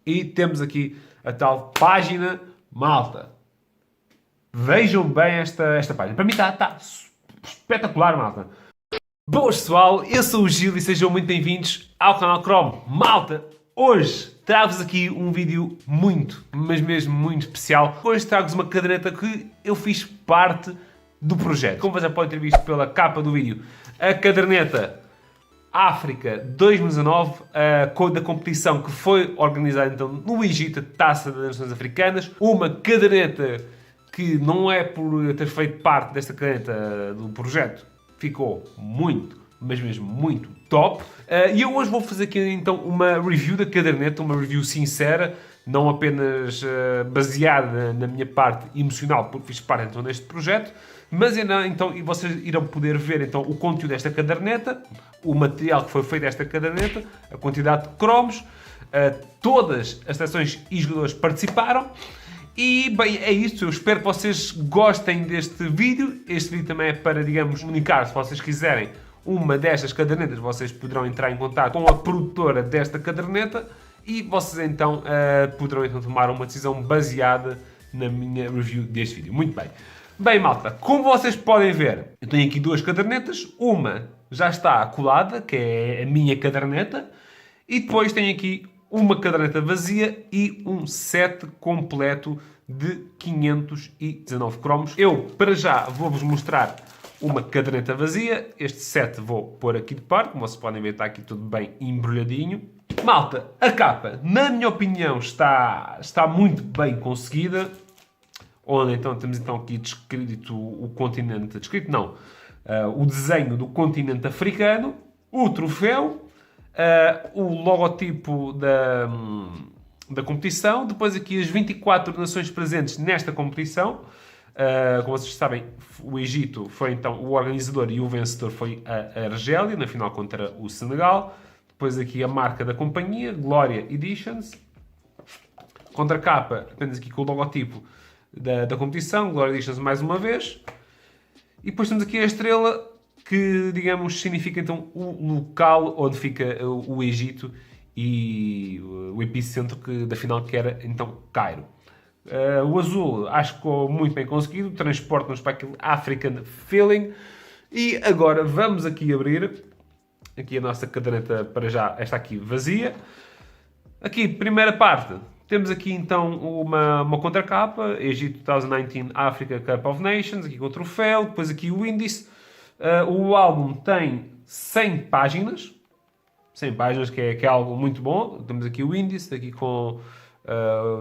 E temos aqui a tal página, malta. Vejam bem esta página. Para mim está espetacular, malta. Boas pessoal, eu sou o Gil e sejam muito bem-vindos ao canal Chrome. Malta, hoje trago-vos aqui um vídeo muito, mas mesmo muito especial. Hoje trago-vos uma caderneta que eu fiz parte do projeto. Como vocês já podem ter visto pela capa do vídeo, a caderneta África 2019, da competição que foi organizada então no Egito, a Taça das Nações Africanas. Uma caderneta que não é por ter feito parte desta caderneta do projeto, ficou muito, mas mesmo muito top. E eu hoje vou fazer aqui então uma review da caderneta, uma review sincera, não apenas baseada na minha parte emocional, porque fiz parte então neste projeto, mas então e vocês irão poder ver então o conteúdo desta caderneta, o material que foi feito desta caderneta, a quantidade de cromos, todas as seleções e jogadores participaram. E, bem, é isto. Eu espero que vocês gostem deste vídeo. Este vídeo também é para, digamos, comunicar. Se vocês quiserem uma destas cadernetas, vocês poderão entrar em contato com a produtora desta caderneta e vocês, então, poderão então, tomar uma decisão baseada na minha review deste vídeo. Muito bem. Bem, malta, como vocês podem ver, eu tenho aqui duas cadernetas. Uma já está colada, que é a minha caderneta. E depois tenho aqui uma caderneta vazia e um set completo de 519 cromos. Eu, para já, vou-vos mostrar uma caderneta vazia. Este set vou pôr aqui de parte. Como vocês podem ver, está aqui tudo bem embrulhadinho. Malta, a capa, na minha opinião, está muito bem conseguida. Onde então temos então aqui descrito o continente... Descrito não. O desenho do continente africano. O troféu. O logotipo da competição, depois aqui as 24 nações presentes nesta competição. Como vocês sabem, o Egito foi então o organizador e o vencedor foi a Argélia, na final contra o Senegal. Depois aqui a marca da companhia, Gloria Editions. Contracapa, apenas aqui com o logotipo da competição, Gloria Editions mais uma vez. E depois temos aqui a estrela, que, digamos, significa então o local onde fica o Egito e o epicentro da final, que era então Cairo. O azul acho que ficou muito bem conseguido, transporta-nos para aquele African feeling. E agora vamos aqui abrir aqui a nossa caderneta, para já esta aqui vazia. Aqui, primeira parte, temos aqui então uma contracapa, Egito 2019 Africa Cup of Nations, aqui com o troféu, depois aqui o índice. O álbum tem 100 páginas, 100 páginas que é algo muito bom. Temos aqui o índice, aqui com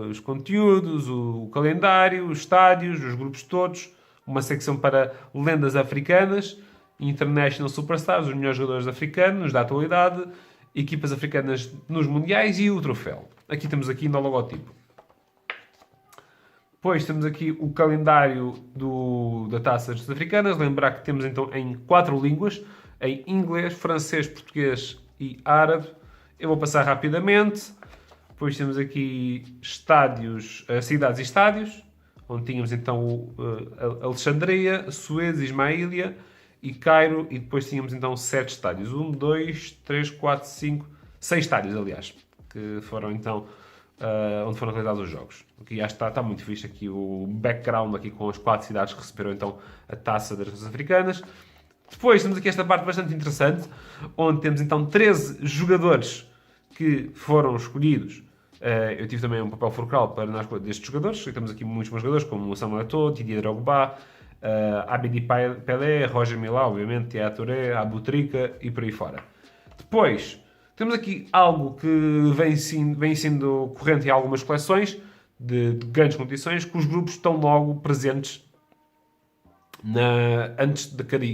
os conteúdos, o calendário, os estádios, os grupos todos, uma secção para lendas africanas, International Superstars, os melhores jogadores africanos da atualidade, equipas africanas nos mundiais e o troféu. Aqui temos aqui no logotipo. Depois temos aqui o calendário da Taça das Nações Africanas. Lembrar que temos então em 4 línguas, em inglês, francês, português e árabe. Eu vou passar rapidamente. Depois temos aqui estádios, cidades e estádios, onde tínhamos então Alexandria, Suez, Ismaília e Cairo. E depois tínhamos então 7 estádios. 1, 2, 3, 4, 5, 6 estádios, aliás, que foram então... onde foram realizados os jogos. Aqui já está muito fixe aqui o background aqui com as 4 cidades que receberam então a Taça das Nações Africanas. Depois temos aqui esta parte bastante interessante, onde temos então 13 jogadores que foram escolhidos. Eu tive também um papel fulcral para na escolha destes jogadores. Temos aqui muitos bons jogadores, como o Samuel Eto'o, Didier Drogba, Abedi Pelé, Roger Milá, obviamente, Yaya Touré, Abu Trika e por aí fora. Depois temos aqui algo que vem sendo corrente em algumas coleções de grandes competições, que os grupos estão logo presentes antes de cada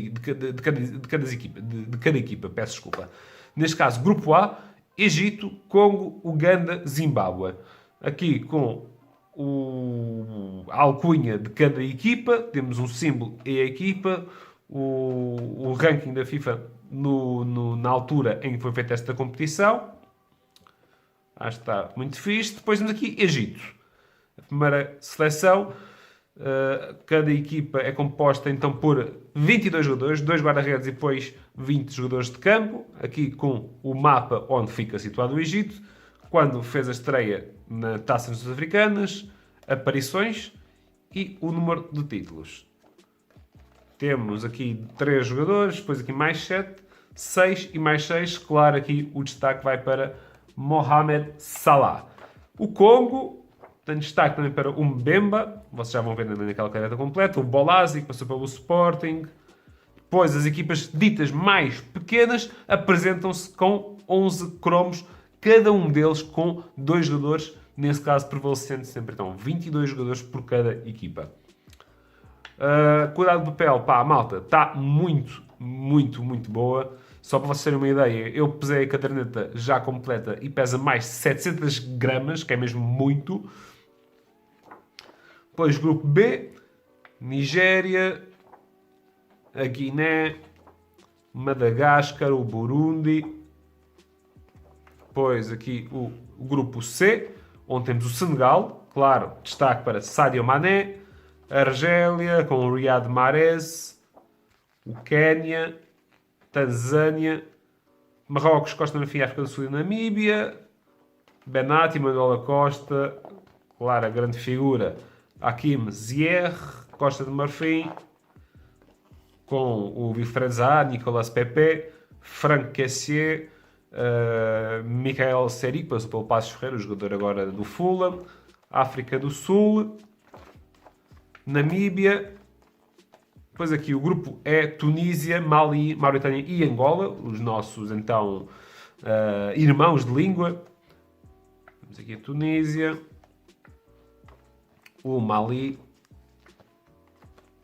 equipa. Peço desculpa. Neste caso, Grupo A, Egito, Congo, Uganda, Zimbábue. Aqui com a alcunha de cada equipa, temos um símbolo e a equipa, o ranking da FIFA na altura em que foi feita esta competição. Acho que está muito fixe. Depois temos aqui Egito. A primeira seleção. Cada equipa é composta então por 22 jogadores, 2 guarda-redes e depois 20 jogadores de campo. Aqui com o mapa onde fica situado o Egito. quando fez a estreia na Taça das Nações Africanas, aparições e o número de títulos. Temos aqui 3 jogadores, depois aqui mais 7, 6 e mais 6. Claro, aqui o destaque vai para Mohamed Salah. O Congo tem destaque também para o Mbemba, vocês já vão ver naquela cadeta completa, o Bolazi, que passou pelo Sporting. Depois, as equipas ditas mais pequenas apresentam-se com 11 cromos, cada um deles com 2 jogadores, nesse caso prevalecendo sempre então 22 jogadores por cada equipa. Cuidado do papel, pá, a malta, está muito, muito, muito boa. Só para vocês terem uma ideia, eu pesei a caderneta já completa e pesa mais de 700 gramas, que é mesmo muito. Depois, grupo B, Nigéria, a Guiné, Madagascar, o Burundi. Depois aqui o grupo C, onde temos o Senegal, claro, destaque para Sadio Mané, a Argélia com o Riyad Mahrez, o Quénia, Tanzânia, Marrocos, Costa do Marfim, África do Sul e Namíbia, Benati, Manuela Costa, claro, a grande figura, Hakim Ziyech, Costa do Marfim, com o Wilfred Zaha, Nicolas Pepe, Franck Kessié, Michael Seri, que passou pelo Passos Ferreira, o jogador agora do Fulham, África do Sul, Namíbia, depois aqui o grupo é Tunísia, Mali, Mauritânia e Angola, os nossos então irmãos de língua. Temos aqui a Tunísia, o Mali,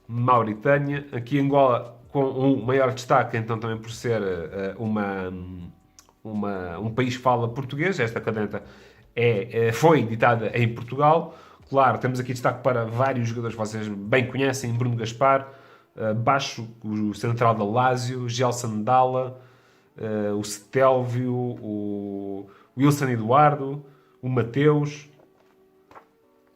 Mauritânia, aqui Angola com um maior destaque então também por ser um país que fala português. Esta caderneta foi editada em Portugal. Claro, temos aqui destaque para vários jogadores que vocês bem conhecem: Bruno Gaspar, Baixo, o central da Lazio, Gelson Dalla, o Stelvio, o Wilson Eduardo, o Mateus,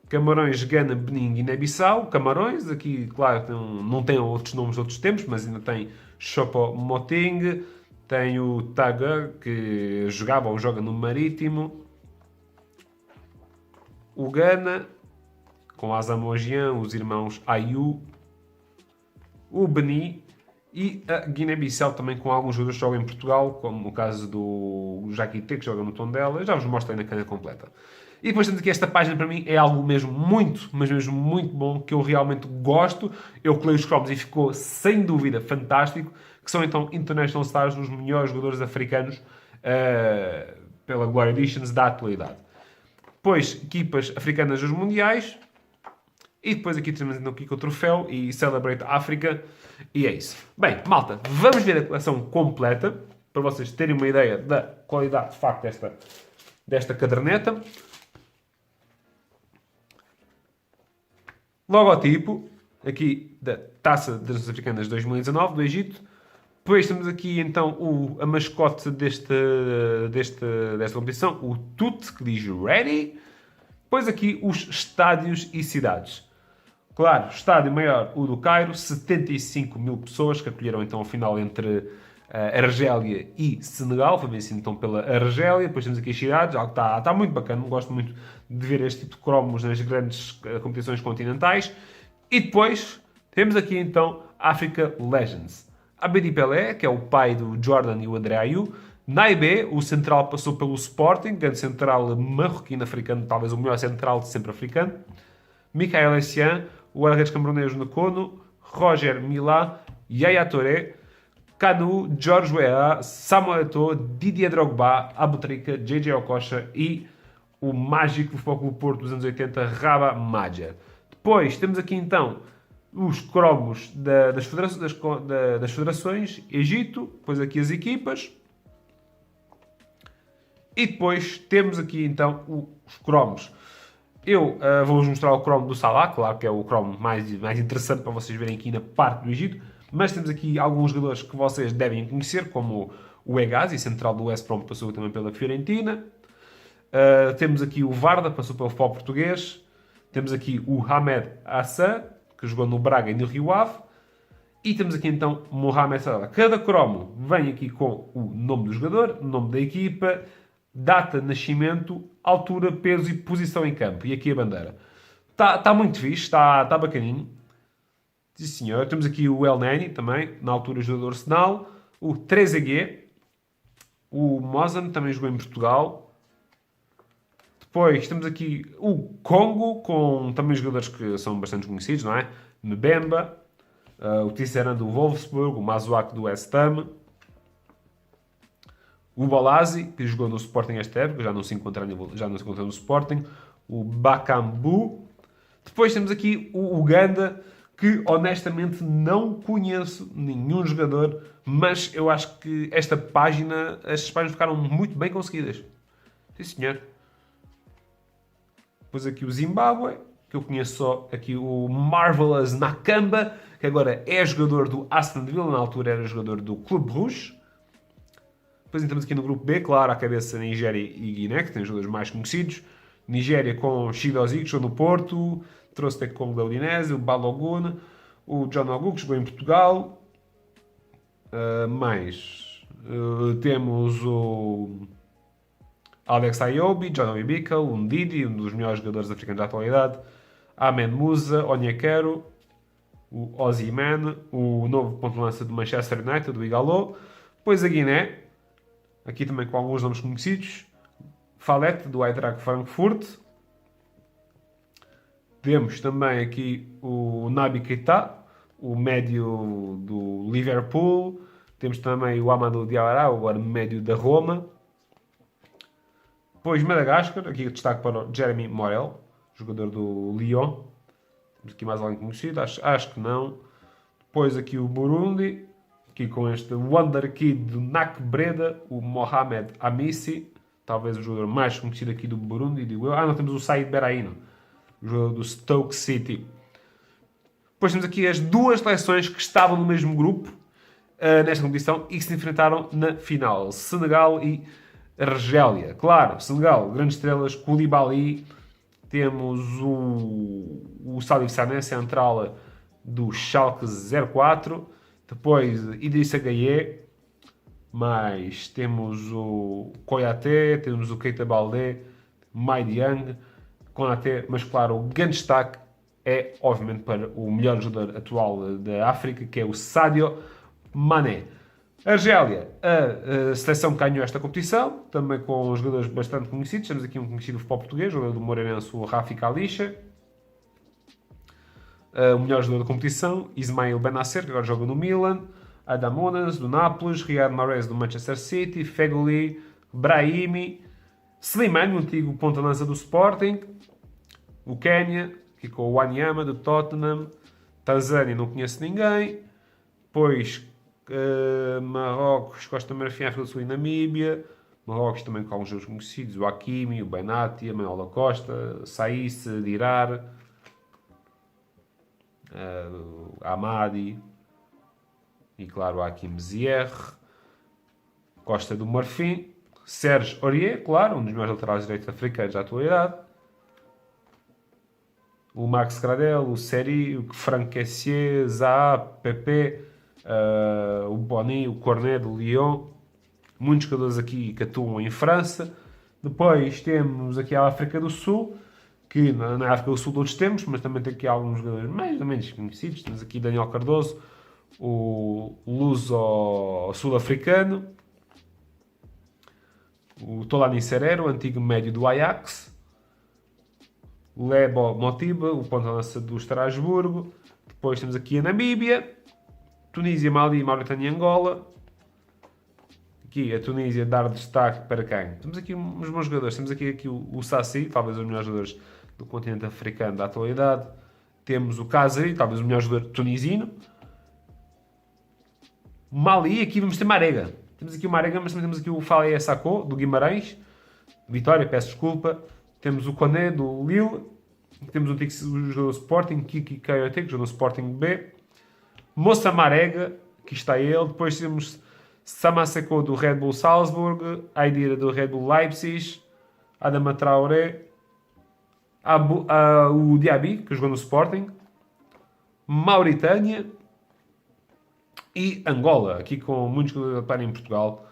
Camarões, Gana, Benin, Guiné-Bissau. Camarões, aqui, claro, não tem outros nomes de outros tempos, mas ainda tem Choupo-Moting, tem o Taga, que jogava ou joga no Marítimo, o Gana, com Asamoah Gyan, os irmãos Ayew, o Beni e a Guiné-Bissau também com alguns jogadores que jogam em Portugal, como o caso do Jaquite, que joga no Tondela. Eu já vos mostro aí na caneta completa. E depois temos aqui esta página, para mim é algo mesmo muito, mas mesmo muito bom, que eu realmente gosto. Eu colei os cromos e ficou sem dúvida fantástico, que são então International Stars, os melhores jogadores africanos pela Glory Editions da atualidade. Depois, equipas africanas dos mundiais. E depois aqui temos então aqui com o troféu e Celebrate Africa. E é isso. Bem, malta, vamos ver a coleção completa, para vocês terem uma ideia da qualidade de facto desta caderneta. Logotipo, aqui da Taça das Nações Africanas 2019, do Egito. Depois temos aqui então a mascote desta competição, o Tut, que diz Ready. Depois aqui os estádios e cidades. Claro, estádio maior, o do Cairo, 75 mil pessoas que acolheram então a final entre Argélia e Senegal. Foi vencido então pela Argélia. Depois temos aqui as cidades, algo que está muito bacana. Gosto muito de ver este tipo de cromos nas grandes competições continentais. E depois temos aqui então Africa Legends. Abedi Pelé, que é o pai do Jordan e o André Ayew. Naibé, o central passou pelo Sporting, grande central marroquino africano, talvez o melhor central de sempre africano. Michael Essien, o guarda-redes camaronês Nkono, Roger Mila, Yaya Touré, Kanu, George Weah, Samuel Eto'o, Didier Drogba, Abutrika, JJ Okocha e o mágico do Futebol Clube Porto dos anos 80, Raba Majer. Depois temos aqui então os cromos das federações, Egito, depois aqui as equipas. E depois temos aqui então os cromos. Eu vou-vos mostrar o cromo do Salah, claro que é o cromo mais interessante para vocês verem aqui na parte do Egito, mas temos aqui alguns jogadores que vocês devem conhecer, como o Hegazi, central do West Brom, que passou também pela Fiorentina. Temos aqui o Varda, passou pelo futebol português. Temos aqui o Hamed Hassan, que jogou no Braga e no Rio Ave. E temos aqui então Mohamed Salah. Cada cromo vem aqui com o nome do jogador, o nome da equipa, data de nascimento, altura, peso e posição em campo. E aqui a bandeira. Está muito fixe, está bacaninho. Sim, senhor. Temos aqui o El Neni também, na altura jogador do Arsenal. O Trezeguet. O Mozan também jogou em Portugal. Depois temos aqui o Congo, com também jogadores que são bastante conhecidos, não é? Mbemba, o Tisserand do Wolfsburg, o Mazuak do West Ham. O Bolazi, que jogou no Sporting esta época, já não se encontra no Sporting. O Bakambu. Depois temos aqui o Uganda, que honestamente não conheço nenhum jogador, mas eu acho que estas páginas ficaram muito bem conseguidas. Sim, senhor. Depois aqui o Zimbábue, que eu conheço só aqui o Marvelous Nakamba, que agora é jogador do Aston Villa, na altura era jogador do Clube Rouge. Depois entramos aqui no grupo B, claro, à cabeça Nigéria e Guiné, que têm os jogadores mais conhecidos. Nigéria com Chidozi, que jogou no Porto, trouxe até com o Udinese, o Balogun, o John Ogu, que jogou em Portugal. Temos o Alex Ayobi, John Ibika, o Ndidi, um dos melhores jogadores africanos da atualidade. Amen Musa, Onyekero, o Ozyman, o novo ponto de lança do Manchester United, do Igalo. Depois a Guiné, aqui também com alguns nomes conhecidos. Falete, do Eintracht Frankfurt. Temos também aqui o Naby Keita, o médio do Liverpool. Temos também o Amadou Diawara, o médio da Roma. Depois Madagascar, aqui destaque para o Jeremy Morel, jogador do Lyon. Temos aqui mais alguém conhecido? Acho que não. Depois aqui o Burundi, aqui com este Wonder Kid do NAC Breda, o Mohamed Amissi. Talvez o jogador mais conhecido aqui do Burundi, digo eu. Não, temos o Said Beraino, o jogador do Stoke City. Depois temos aqui as duas seleções que estavam no mesmo grupo nesta competição e que se enfrentaram na final. Senegal e Argélia. Claro, Senegal, grandes estrelas, Koulibaly. Temos o Salif Sané, central do Schalke 04. Depois Idrissa Gueye. Mas temos o Koyaté, temos o Keita Baldé, Mai Dieng, Konaté, mas claro, o grande destaque é, obviamente, para o melhor jogador atual da África, que é o Sadio Mané. Argélia, a seleção que ganhou esta competição, também com jogadores bastante conhecidos. Temos aqui um conhecido futebol português, jogador do Moreirense, o Rafi Kalicha. O melhor jogador da competição, Ismail Benasser, que agora joga no Milan. Adamonas, do Nápoles, Riyad Mahrez, do Manchester City, Feghouli, Brahimi, Slimani, o antigo ponta-lança do Sporting, o Quénia, aqui com o Wanyama, do Tottenham, Tanzânia, não conheço ninguém, depois Marrocos, Costa Marfim, África do Sul e Namíbia, Marrocos também com alguns jogadores conhecidos, o Hakimi, o Benati, a Manuel da Costa, Saïs, Dirar, Amadi, e claro, o Hakim Ziyech, Costa do Marfim, Serge Aurier, claro, um dos melhores laterais direitos africanos da atualidade, o Max Gradel, o Seri, o Franck Kessié, Zaha, Pepe, o Boni, o Cornet do Lyon, muitos jogadores aqui que atuam em França. Depois temos aqui a África do Sul, que na África do Sul todos temos, mas também tem aqui alguns jogadores mais ou menos conhecidos. Temos aqui Daniel Cardoso, o luso-sul-africano, o Tolani Serero, o antigo médio do Ajax, o Lebo Motiba, o ponta-lança do Estrasburgo. Depois temos aqui a Namíbia, Tunísia, Mali, Mauritânia e Angola. Aqui a Tunísia dar destaque para quem? Temos aqui uns bons jogadores. Temos aqui o Sassi, talvez os melhores jogadores do continente africano da atualidade. Temos o Kazri, talvez o melhor jogador tunisino. Mali, aqui vamos ter Marega. Temos aqui o Marega, mas também temos aqui o Falé Sacco, do Guimarães. Vitória, peço desculpa. Temos o Koné, do Lille. Temos o jogador do Sporting, Kiki Kayote, que jogou no Sporting B. Moça Marega, aqui está ele. Depois temos Samaseko, do Red Bull Salzburg. Aidira, do Red Bull Leipzig. Adama Traoré. O Diaby, que jogou no Sporting. Mauritânia. E Angola, aqui com muitos jogadores a atuar em Portugal.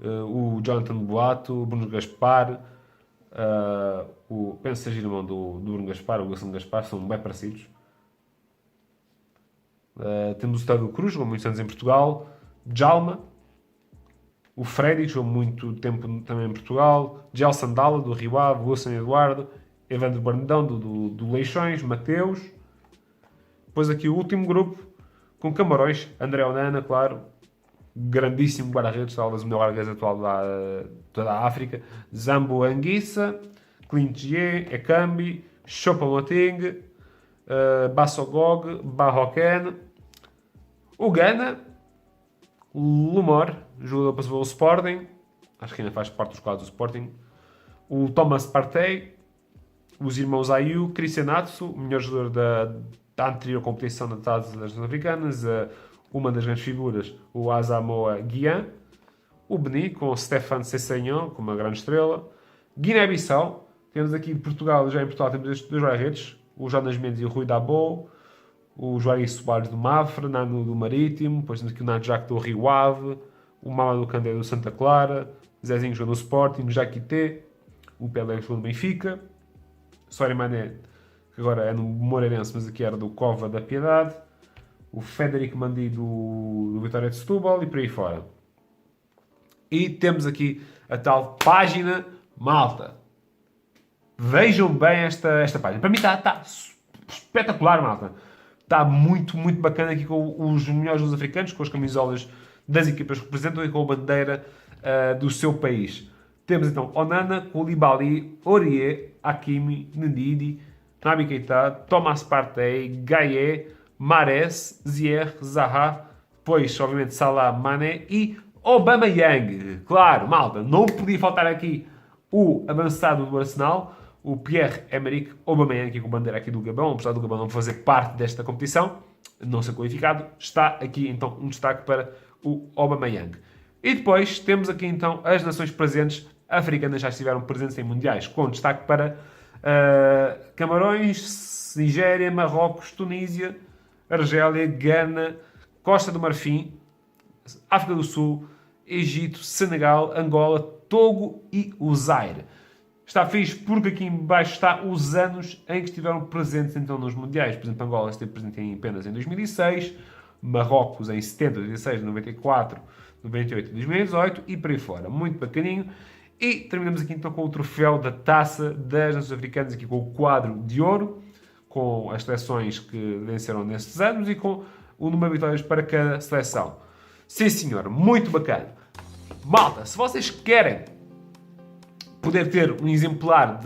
o Jonathan Boato, o Bruno Gaspar, penso que seja irmão do Bruno Gaspar, o Wilson Gaspar, são bem parecidos. Temos o Tadeu Cruz, jogou muitos anos em Portugal, Djalma, o Freddy, que jogou muito tempo também em Portugal, Gel Sandala, do Rio Ave, Wilson Eduardo, Evandro Barnedão, do Leixões, Mateus. Depois aqui o último grupo, com Camarões, André Onana, claro, grandíssimo guarda-redes, talvez o melhor guarda-redes atual de toda a África, Zambo Anguissa, Clint Gie, Ekambi, Choupo-Moting, Bassogog, Barroquén, o Gana, Lumor, jogador para o Sporting, acho que ainda faz parte dos quadros do Sporting, o Thomas Partey, os irmãos Ayew, Christian Atsu, o melhor jogador da anterior competição das Nações Africanas, uma das grandes figuras, o Asamoah Gyan, o Beni, com o Stéphane Sessegnon, com uma grande estrela, Guiné-Bissau, temos aqui de Portugal, já em Portugal temos estes dois guarda-redes, o Jonas Mendes e o Rui Dabo, o Juari Soares do Mafra, Nano do Marítimo, depois temos aqui o Nadjak do Rio Ave, o Mamadou Kandé do Santa Clara, Zezinho jogou no Sporting, o Jaquité, o Pelé jogou no Benfica, Soare Mané, que agora é no Moreirense, mas aqui era do Cova da Piedade, o Federico Mandi do Vitória de Setúbal e por aí fora. E temos aqui a tal página malta. Vejam bem esta página. Para mim está espetacular, malta. Está muito, muito bacana aqui com os melhores dos africanos, com as camisolas das equipas que representam e com a bandeira do seu país. Temos então Onana, Koulibaly, Aurier, Hakimi, Ndidi, Naby Keita, Thomas Partey, Gaye, Mahrez, Ziyech, Zaha, depois, obviamente, Salah, Mané e Aubameyang. Claro, malta, não podia faltar aqui o avançado do Arsenal, o Pierre-Emerick Aubameyang, aqui com a bandeira aqui do Gabão, apesar do Gabão não fazer parte desta competição, não ser qualificado, está aqui então um destaque para o Aubameyang. E depois temos aqui então as nações presentes africanas já estiveram presentes em mundiais, com destaque para Camarões, Nigéria, Marrocos, Tunísia, Argélia, Gana, Costa do Marfim, África do Sul, Egito, Senegal, Angola, Togo e o Zaire. Está fixe porque aqui em baixo está os anos em que estiveram presentes então nos mundiais. Por exemplo, Angola esteve presente apenas em 2006, Marrocos em 70, 2006, 94, 98 e 2018 e por aí fora. Muito bacaninho. E terminamos aqui então com o troféu da Taça das Nações Africanas, aqui com o quadro de ouro, com as seleções que venceram nestes anos e com o número de vitórias para cada seleção. Sim, senhor, muito bacana. Malta, se vocês querem poder ter um exemplar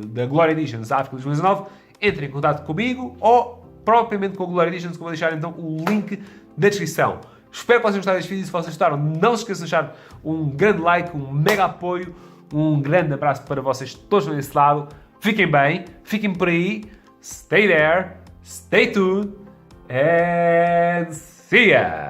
da Glory Editions África 2019, entrem em contato comigo ou propriamente com a Glory Editions, que eu vou deixar então o link da descrição. Espero que vocês gostarem deste vídeo. Se vocês gostaram, não se esqueçam de deixar um grande like, um mega apoio, um grande abraço para vocês todos desse lado. Fiquem bem, fiquem por aí. Stay there, stay tuned, and see ya!